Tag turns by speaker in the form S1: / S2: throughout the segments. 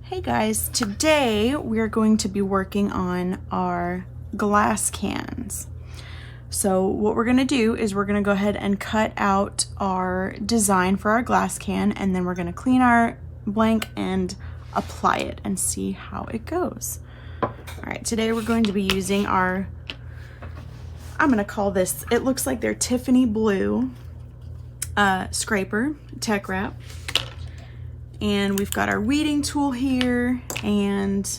S1: Hey guys, today we're going to be working on our glass cans. So what we're gonna do is we're gonna go ahead and cut out our design for our glass can, and then we're gonna clean our blank and apply it and see how it goes. All right, today we're going to be using our, I'm gonna call this, it looks like they're Tiffany blue scraper, TeckWrap. And we've got our weeding tool here, and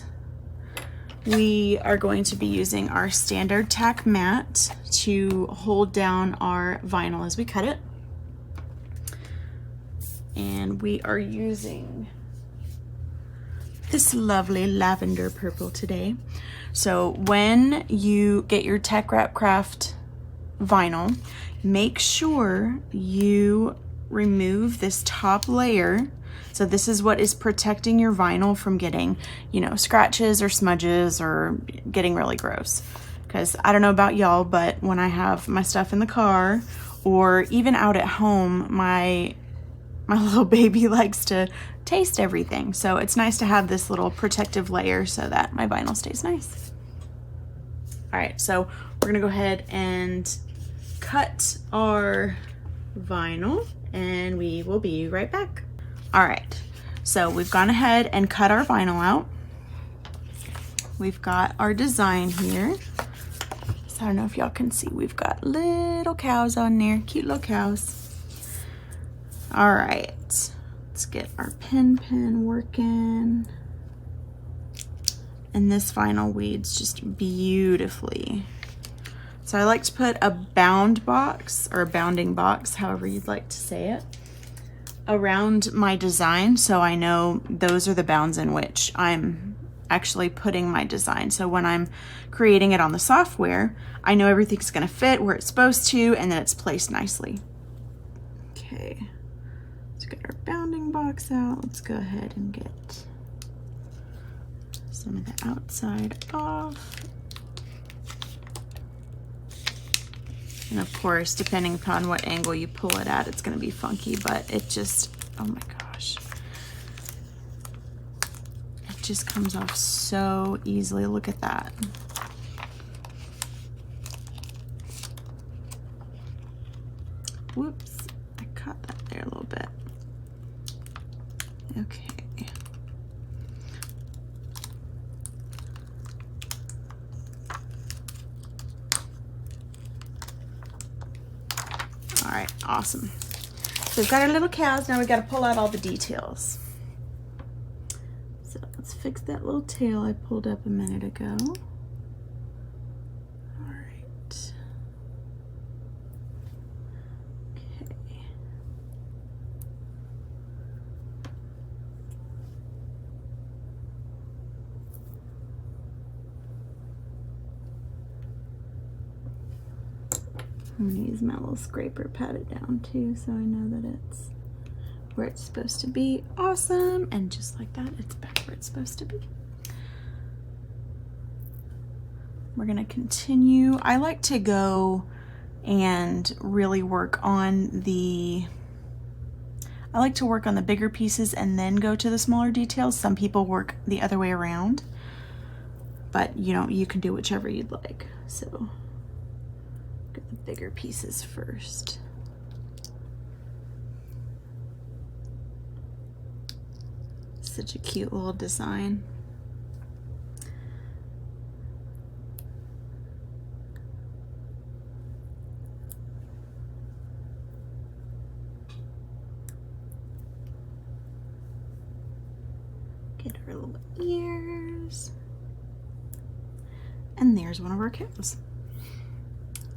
S1: we are going to be using our standard tack mat to hold down our vinyl as we cut it. And we are using this lovely lavender purple today. So when you get your TeckWrapCraft vinyl, make sure you remove this top layer. So this is what is protecting your vinyl from getting, you know, scratches or smudges or getting really gross. Because I don't know about y'all, but when I have my stuff in the car or even out at home, my little baby likes to taste everything. So it's nice to have this little protective layer so that my vinyl stays nice. All right, so we're gonna go ahead and cut our vinyl and we will be right back. All right, so we've gone ahead and cut our vinyl out. We've got our design here. So I don't know if y'all can see, we've got little cows on there, cute little cows. All right, let's get our pen working. And this vinyl weeds just beautifully. So I like to put a bound box or a bounding box, however you'd like to say it, around my design, so I know those are the bounds in which I'm actually putting my design. So when I'm creating it on the software, I know everything's gonna fit where it's supposed to and that it's placed nicely. Okay, let's get our bounding box out. Let's go ahead and get some of the outside off. And of course, depending upon what angle you pull it at, it's gonna be funky, but it just, oh my gosh. It just comes off so easily, look at that. Whoops, I caught that there a little bit. Okay. All right, awesome. So we've got our little cows, now we've got to pull out all the details. So let's fix that little tail I pulled up a minute ago. All right. Okay. I'm gonna use my little scraper, pat it down too, so I know that it's where it's supposed to be. Awesome, and just like that, it's back where it's supposed to be. We're gonna continue. I like to go and really work on the, I like to work on the bigger pieces and then go to the smaller details. Some people work the other way around, but you know, you can do whichever you'd like. So get the bigger pieces first. Such a cute little design. Get her little ears. And there's one of our cows.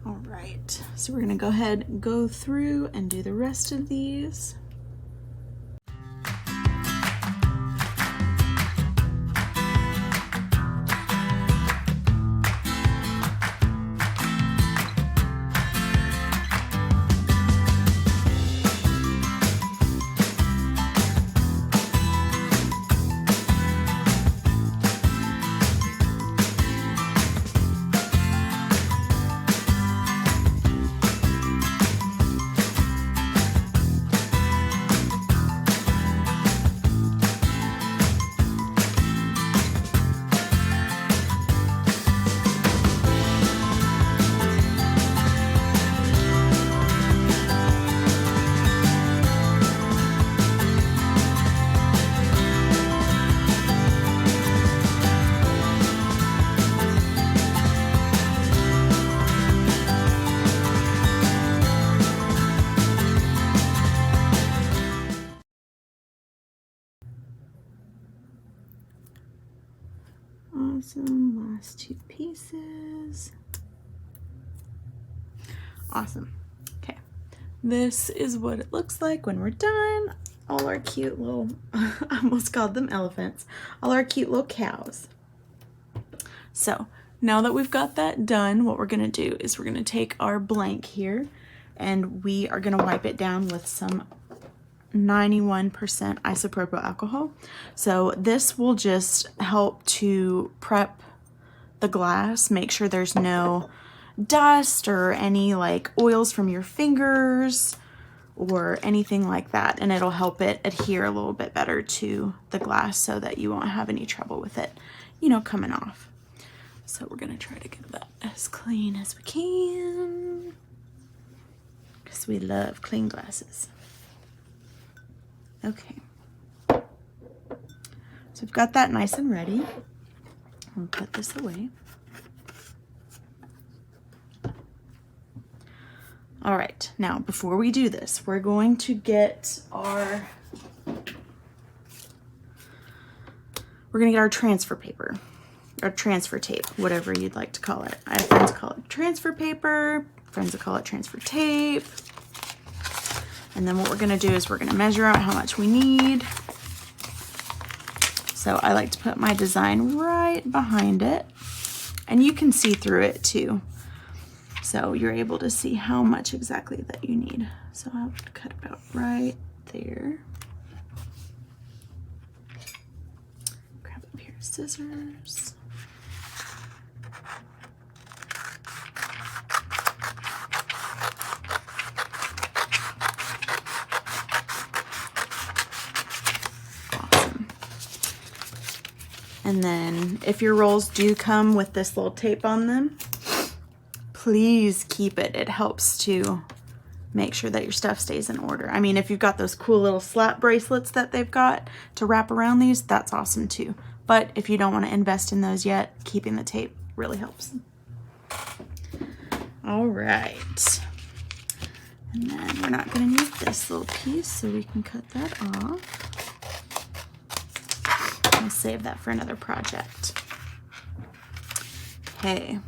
S1: All right, so we're gonna go ahead and go through and do the rest of these. Awesome, last 2 pieces. Awesome. Okay, this is what it looks like when we're done. All our cute little, I almost called them elephants, all our cute little cows. So now that we've got that done, what we're gonna do is we're gonna take our blank here and we are gonna wipe it down with some 91% isopropyl alcohol. So this will just help to prep the glass, make sure there's no dust or any like oils from your fingers or anything like that, and it'll help it adhere a little bit better to the glass so that you won't have any trouble with it, you know, coming off. So we're gonna try to get that as clean as we can because we love clean glasses. Okay, so we've got that nice and ready. We'll put this away. All right, now before we do this, we're going to get our transfer paper, or transfer tape, whatever you'd like to call it. I have friends call it transfer paper, friends that call it transfer tape. And then what we're gonna do is we're gonna measure out how much we need. So I like to put my design right behind it, and you can see through it too. So you're able to see how much exactly that you need. So I'll cut about right there. Grab a pair of scissors. Awesome. And then if your rolls do come with this little tape on them, please keep it. It helps to make sure that your stuff stays in order. I mean, if you've got those cool little slap bracelets that they've got to wrap around these, that's awesome too. But if you don't want to invest in those yet, keeping the tape really helps. All right. And then we're not going to need this little piece, so we can cut that off. I'll save that for another project. Okay.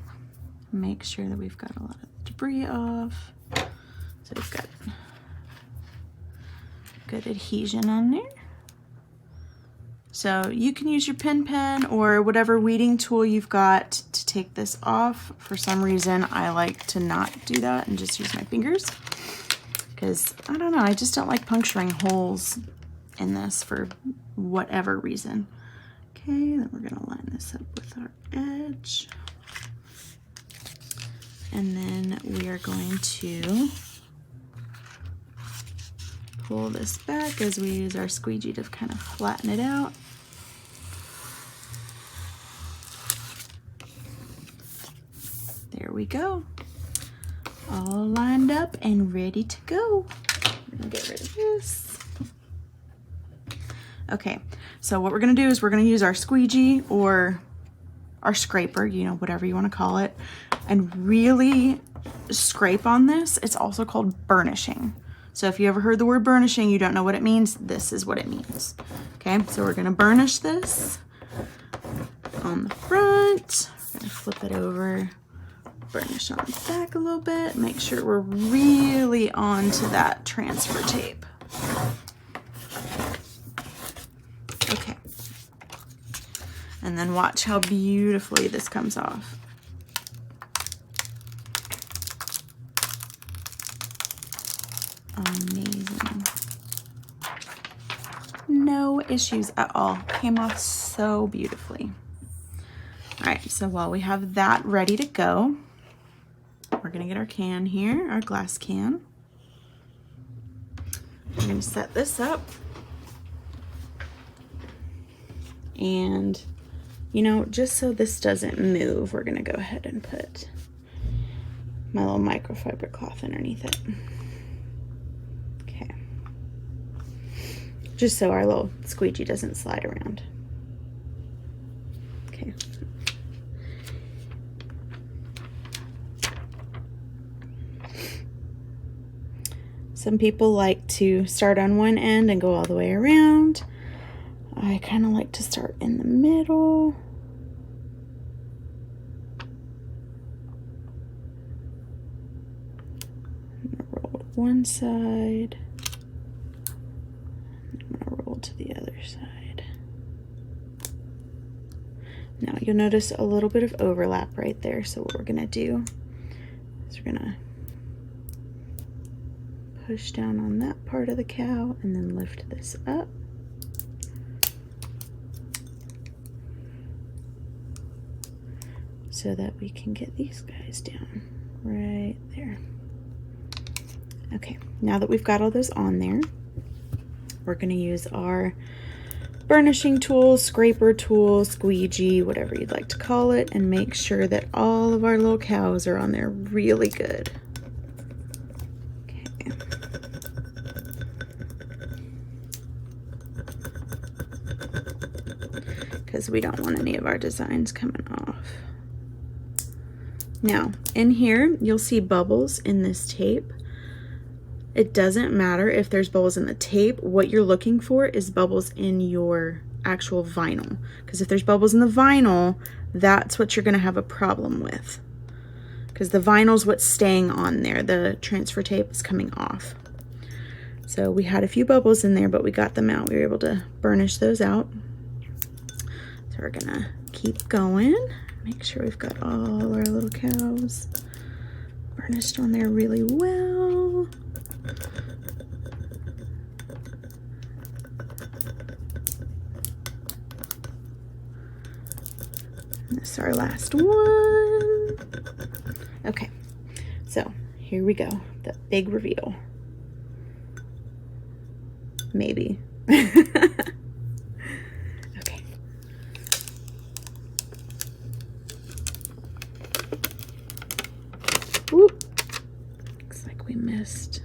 S1: Make sure that we've got a lot of debris off. So we've got good adhesion on there. So you can use your pen or whatever weeding tool you've got to take this off. For some reason, I like to not do that and just use my fingers because I don't know, I just don't like puncturing holes in this for whatever reason. Okay, then we're gonna line this up with our edge. And then we are going to pull this back as we use our squeegee to kind of flatten it out. There we go. All lined up and ready to go. We're gonna get rid of this. Okay, so what we're gonna do is we're gonna use our squeegee or our scraper, you know, whatever you want to call it, and really scrape on this. It's also called burnishing. So if you ever heard the word burnishing, you don't know what it means, this is what it means. Okay, so we're gonna burnish this on the front. We're gonna flip it over, burnish on the back a little bit, make sure we're really onto that transfer tape. Okay. And then watch how beautifully this comes off. Amazing. No issues at all. Came off so beautifully. All right, so while we have that ready to go, we're gonna get our can here, our glass can. We're gonna set this up. And you know, just so this doesn't move, we're gonna go ahead and put my little microfiber cloth underneath it. Okay. Just so our little squeegee doesn't slide around. Okay. Some people like to start on one end and go all the way around. I kind of like to start in the middle. one side. I'm gonna roll to the other side. Now you'll notice a little bit of overlap right there. So what we're gonna do is we're gonna push down on that part of the cow and then lift this up. So that we can get these guys down right there. Okay, now that we've got all those on there, we're gonna use our burnishing tool, scraper tool, squeegee, whatever you'd like to call it, and make sure that all of our little cows are on there really good. Okay. Because we don't want any of our designs coming off. Now, in here, you'll see bubbles in this tape. It doesn't matter if there's bubbles in the tape. What you're looking for is bubbles in your actual vinyl. Because if there's bubbles in the vinyl, that's what you're gonna have a problem with. Because the vinyl's what's staying on there. The transfer tape is coming off. So we had a few bubbles in there, but we got them out. We were able to burnish those out. So we're gonna keep going. Make sure we've got all our little cows burnished on there really well. This is our last one. Okay, so here we go, the big reveal. Maybe. Whoop. Looks like we missed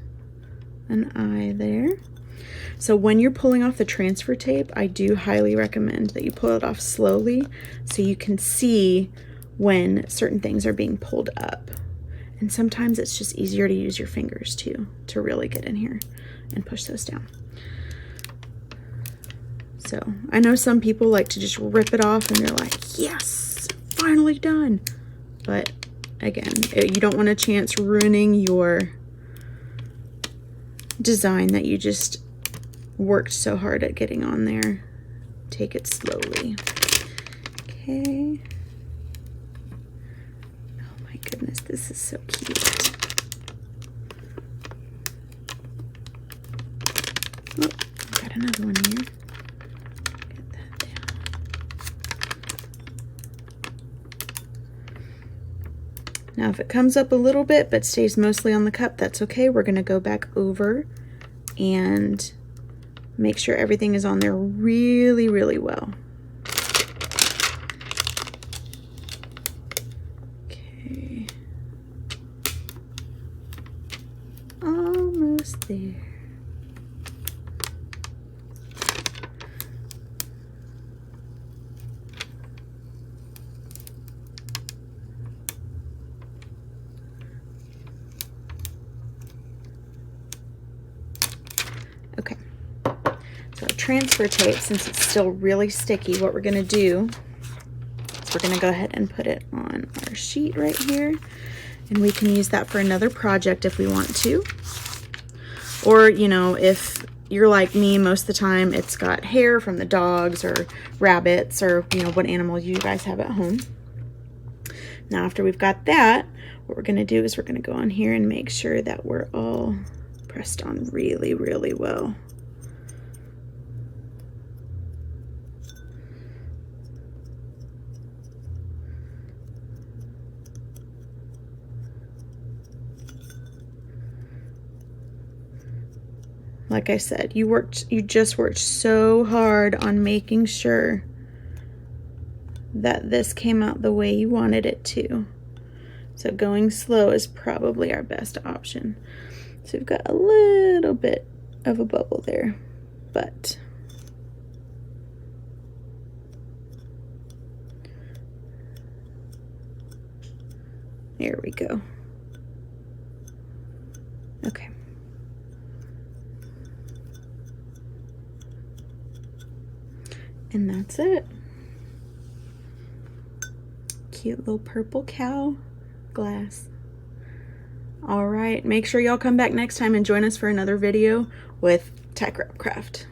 S1: an eye there. So when you're pulling off the transfer tape, I do highly recommend that you pull it off slowly so you can see when certain things are being pulled up. And sometimes it's just easier to use your fingers too, to really get in here and push those down. So I know some people like to just rip it off and they're like, yes, finally done. But again, you don't want a chance ruining your design that you just worked so hard at getting on there. Take it slowly. Okay. Oh my goodness, this is so cute. Oh, got another one here. Get that down. Now if it comes up a little bit but stays mostly on the cup, that's okay. We're going to go back over and make sure everything is on there really, really well. Okay. Almost there. Okay, so our transfer tape, since it's still really sticky, what we're going to do is we're going to go ahead and put it on our sheet right here, and we can use that for another project if we want to. Or, you know, if you're like me, most of the time it's got hair from the dogs or rabbits or, you know, what animal you guys have at home. Now, after we've got that, what we're going to do is we're going to go on here and make sure that we're all pressed on really, really well. Like I said, you just worked so hard on making sure that this came out the way you wanted it to. So going slow is probably our best option. So we've got a little bit of a bubble there, but there we go. Okay. And that's it. Cute little purple cow glass. All right, make sure y'all come back next time and join us for another video with TeckWrapCraft.